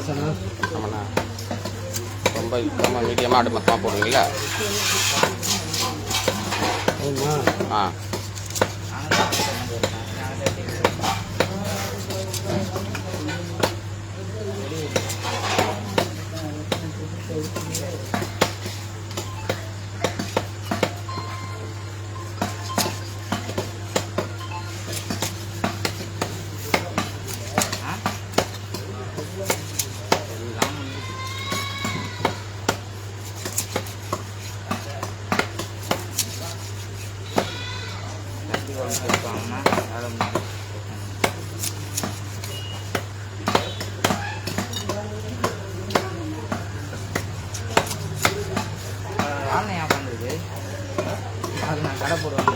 ஆமாண்ணா. ரொம்ப இல்லாமல் மீடியமாக ஆடு மொத்தமாக போடுவீங்களா? ஆ கடை போடுவாங்க.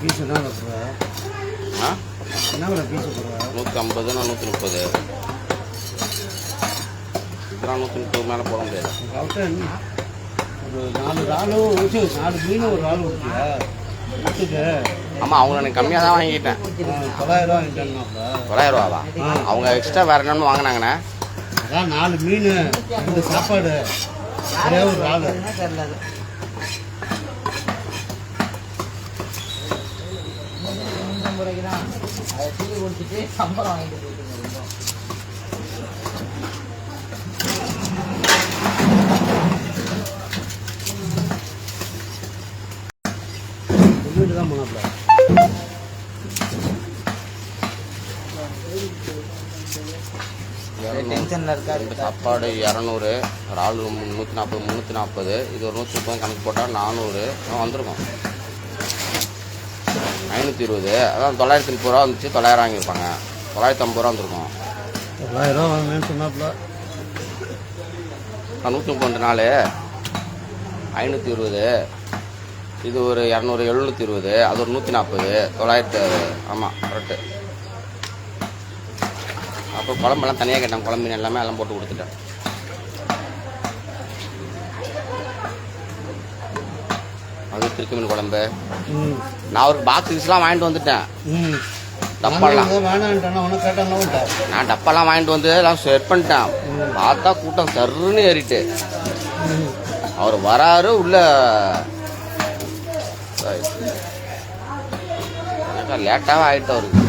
பீஸ் என்ன பீஸ் 150 130 இதெல்லாம் 130 மேலே போட முடியாது. ஒரு 4 இறாலும் 4 மீன் ஒரு இறால் ஊற்றியா? ஆமாம், அவங்க எனக்கு கம்மியாக தான் வாங்கிட்டேன். 900 வாங்கிட்டேன். 900 ரூபாவா? அவங்க எக்ஸ்ட்ரா வேறு என்னென்னு வாங்கினாங்கண்ணே. அதான் 4 மீன், 2 சாப்பாடு, ஒரே ஒரு இறால். அதை தூக்கி கொடுத்துட்டு சம்பளம் வாங்கிட்டு போயிட்டு வீட்டு தான் போனாப்ல. டென்ஷனில் இருக்கா? சாப்பாடு 200, ஒரு ஆள் 340 340, இது ஒரு 130 கணக்கு போட்டால் 400 வந்துருக்கும். 520, அதான் 930 ரூபா வந்துச்சு. 900 வாங்கியிருப்பாங்க. 950 ரூபா வந்துருக்கும். 900 வாங்கினேன்னு சொன்னாப்ல. 130 நாள் 520, இது ஒரு 200 720, அது ஒரு 140, 900. ஆமாம் கரெக்டு. அப்புறம் குழம்பெல்லாம் தனியாக கேட்டேன். குழம்பு எல்லாமே எல்லாம் போட்டு கொடுத்துட்டேன். அது திருச்சி மீன் குழம்பு. நான் ஒரு பாக்ஸ்லாம் வாங்கிட்டு வந்துட்டேன். டப்பாலாம் நான் டப்பாலாம் வாங்கிட்டு வந்து எல்லாம் செட் பண்ணிட்டேன். பார்த்தா கூட்டம் சருன்னு ஏறிட்டு அவர் வராரு உள்ள. எனக்கா லேட்டாகவே ஆகிட்டு அவருக்கு.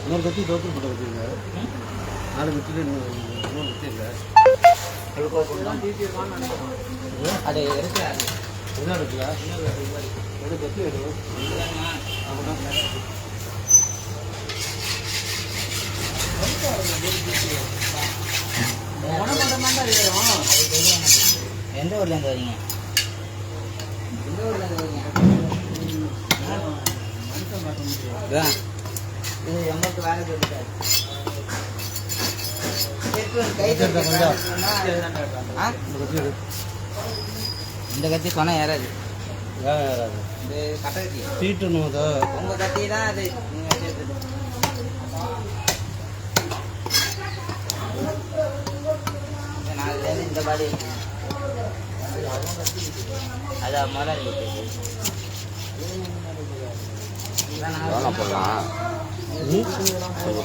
இன்னொரு கத்தி தோற்று போட்டு வச்சுருங்க. 4 கத்தியில் இன்னொரு கத்தி இல்லை. அது என்ன இருக்குல்ல? ஒரு கத்தி வேணும். எந்த ஊர்லேருந்து வரீங்க? எந்த ஊர்லேருந்து வரீங்க? இது எங்களுக்கு வேலை சொல்லிட்டாரு. இந்த கத்தி சொன்னா ஏறாது. இந்த கட்டை கத்தி சீட்டுணும். உங்க கத்தி தான் அது. நீங்க சேர்த்து நாலுலேருந்து இந்த பாடி அது முதலாளி போடலாம்.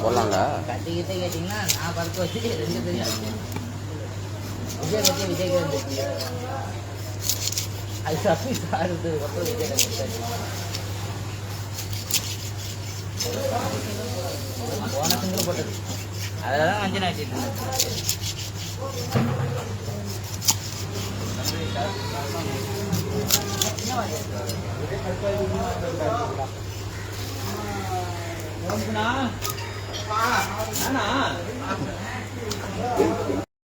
போடலாம்ல. கட்டிக்கிட்டே கேட்டிங்கன்னா நான் படுக்க வச்சு 2 பேரும் விஜய் கட்டி விஜய் கேட்டு அது தப்பி சாருதுக்கப்புறம் விஜய் கட்டி போன சிங்கிள் போட்டது. அதில் தான் வஞ்சனை வச்சுட்டு இருந்தேன்.